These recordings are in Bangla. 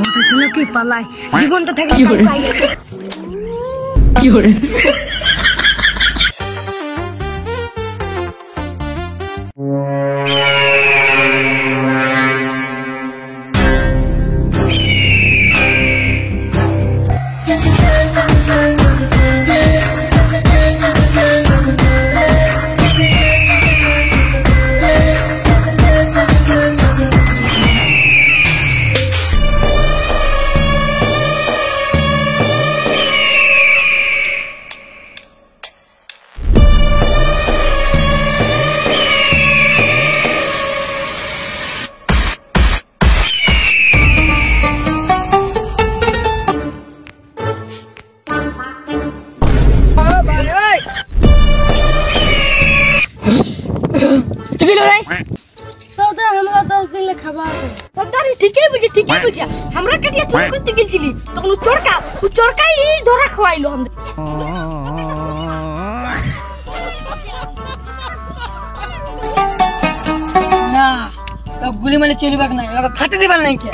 মাথা ছিল কি পালায় জীবনটা থেকে কি করে हमरा कटिया चोर करते गेलছিলি তখন চরকাই ধরা খাওয়াইলো আমরা না তো গুলি মানে চলিবাক নাই ওকে খাতে দিবা নাই কি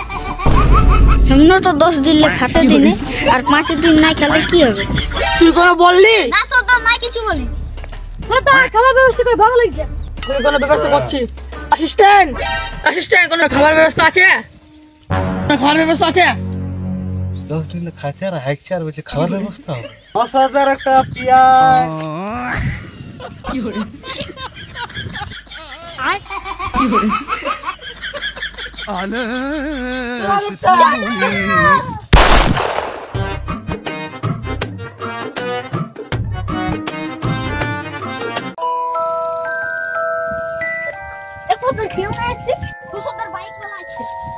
हमनो तो 10 दिन ले खाते दिने और 5 दिन না খেলে কি হবে তুই কোন বললি না তো না কিছু বলি তো খাবার ব্যবস্থা কই ভালো লাগছে কোন ব্যবস্থা করছি অ্যাসিস্ট্যান্ট কোন খাবার ব্যবস্থা আছে খাবার ব্যবস্থা আছে 10 दिन খাইছে আর হাইকছে আর বলছে খাবার ব্যবস্থা হবে 10,000 একটা পেঁয়াজ কি করে কি করে আনে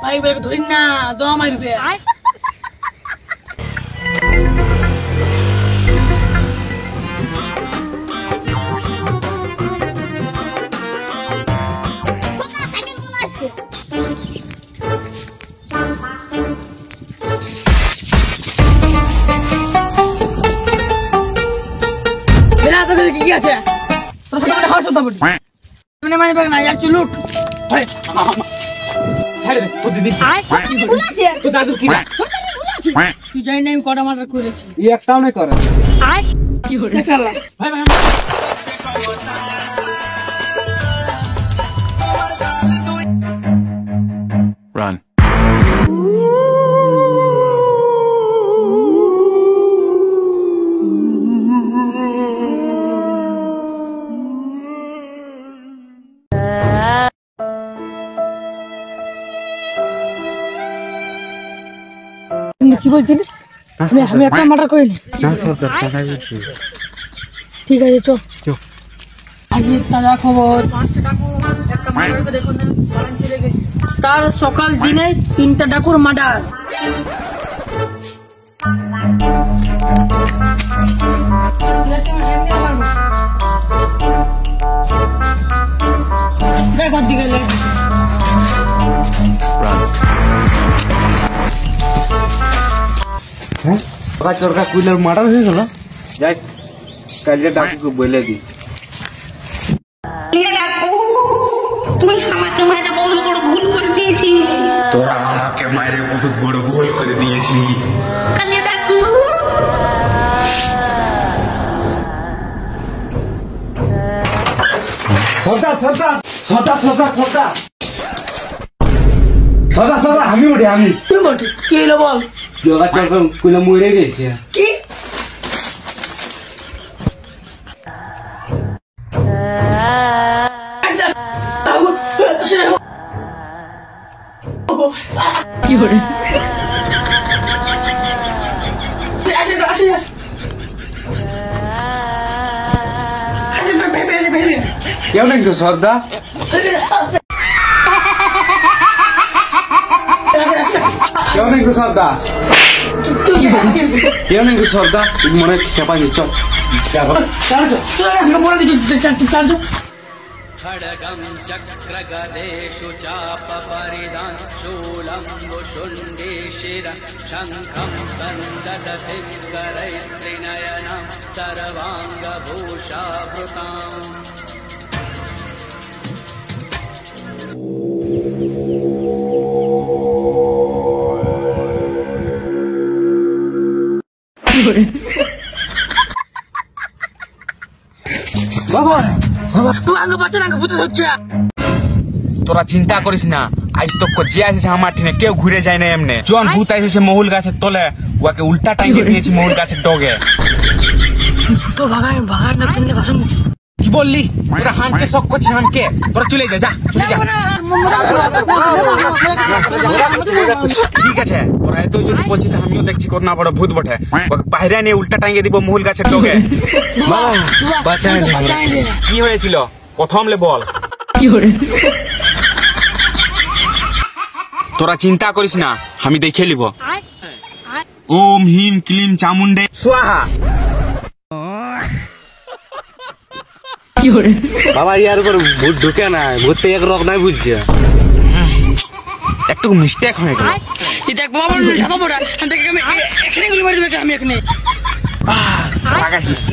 বাইক ধরি না দম মারবে কি আছে তোর সাথে খাওয়া সত্য বলি মানে মানে না এক চুলুট ভাই হ্যাঁ রে ও দিদি তো দাদু কি তুই জানি না আমি কটা মার্ডার করেছি এই একটাও না করে কি হলো চল ভাই ভাই Run. কি বলছিস আমি একটা মার্ডার করিনি না সর্দার টাকাই বলছি ঠিক আছে চল আজকে তাজা খবর তার সকাল দিনে 3টা ডাকুর মার্ডার দেখো দিকে হ্যাঁ চরকা কুইলার মার্ডার হয়ে গেল যাই কালকে ডাকুকে বলে দি তুই আমাকে মারা বহুত বড় ভুল করে দিয়েছিস তোরা আমাকে মারে বহুত বড় ভুল করে দিয়েছিস কানে ডাকু সর্দার আমি উঠে আমি তুই বলছিস কি হলো বল জগা চরকা কুইলা মরে গেছে কি কি করে কেউ নাকি সর্দার কেউ নাকি সর্দার কেউ নাকি সর্দার মনে খেপা নিচ্ছ खड्गं चक्रगदेषु चापपरिधान् शूलं वुशुण्डे शिरः शङ्खं सन्ददतिं करैस्त्रिनयनं सर्वाङ्गभूषावृताम् বাবা তুই আগে বাচ্চা না ভূতে ধরছে। তোরা চিন্তা করিস না, আজ তো যে আসেছে আমার ঠিনে কেউ ঘুরে যায় না এমনি। জন ভূত এসেছে মহুল গাছের তলে, ওকে উল্টা টাইমে দিয়েছি মহুল গাছের ডগে। তো ভাগায় ভাগায় না চিনলে ভাষণ কি বললি? তোরা হানকে শখ করছিস হানকে, তোরা চলে যা, যা চলে যা। ঠিক আছে, তোরা এত যদি বলছিস আমিও দেখছি কোন না বড় ভূত বটে, ওকে বাইরে নিয়ে উল্টা টাইমে দিব মহুল গাছের ডগে। কি হয়েছিল প্রথমলে বল। তোরা চিন্তা করিস না, আমি দেখে নিব। ওম হিম ক্লিম চামুন্ডে স্বাহা। বাবা ইয়ার উপর ভূত ঢুকে না, ভূত তো এক রক নাই বুঝছে। একটু মিস্টেক হয়ে গেল। দেখ বাবা ঢাকা পড়া আমি এখানে গুলি মারি দেবে, আমি এখানে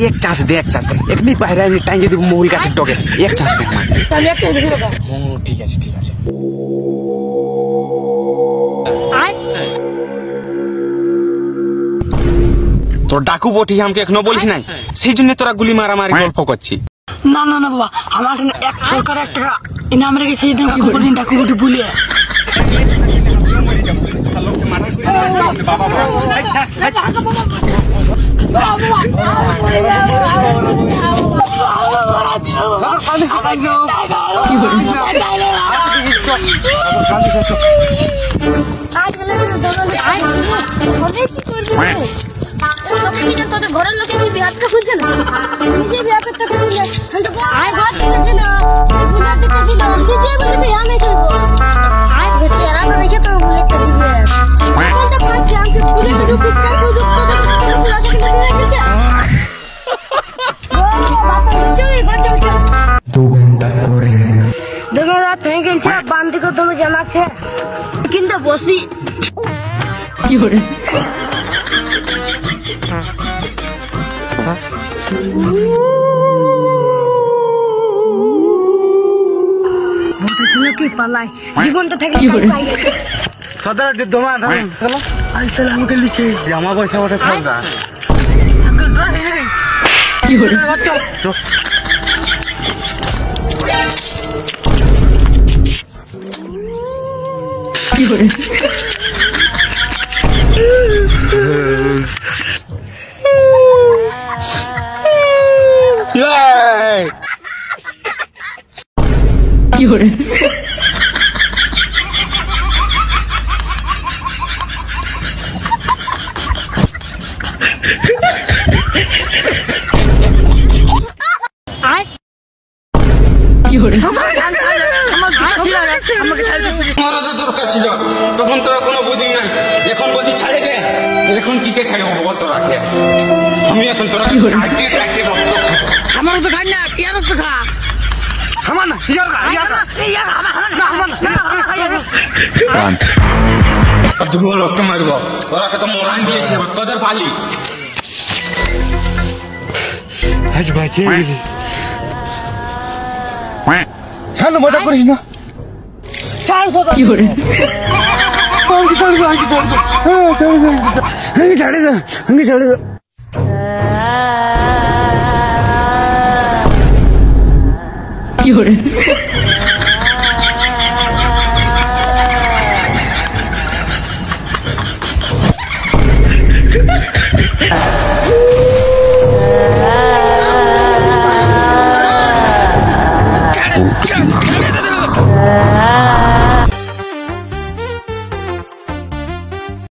एक चांस दे, एक चांस दे, एक नहीं बाहर टाइम দিব মহুল গাছের ডগে, এক চান্স দে। আমি একটা দেখি দাদা। ঠিক আছে ঠিক আছে। তোর ডাকু বটি আমাকে এখনো বলিস নাই, সেই জন্য তোরা গুলি মারামারি গল্প করছি। না না না বাবা, আমার এখানে 100 টাকা ইনাম রেখেছি, ডাকু বটি বলিয়ে ঘরের লোকে বিহারটা খুঁজছে না, নিজে বিয়া করতে খুঁজলে আমি খেলবো। আজ ঘুরতে এরা রেখে তো বুলেটটা দিবে বান্দি কো তুমি জানাছে কিন্তু বসি কি করে কি পালাই জীবনটা থেকে সদর দোমা চলো চলো আমাকে লিখে জামা পয়সা ওটা খাওয়া কি করে কি করে কি করে দরকার ছিল তখন তোরা কোনো বুঝি নাই, এখন বলছি ছাড়ে দে। এখন কিসে ছাড়ে বল তোরা? আমি এখন তোরা আমারও তো খাই না, ইয়ারও তো খা। আমার না লোককে মারব, ওরা তো মরান দিয়েছে তোদের পালি। আজ বাঁচিয়ে গেলি, হ্যালো মজা করিস না। কি করে ছাড়ে দে, ছাড়ে দে। কি করে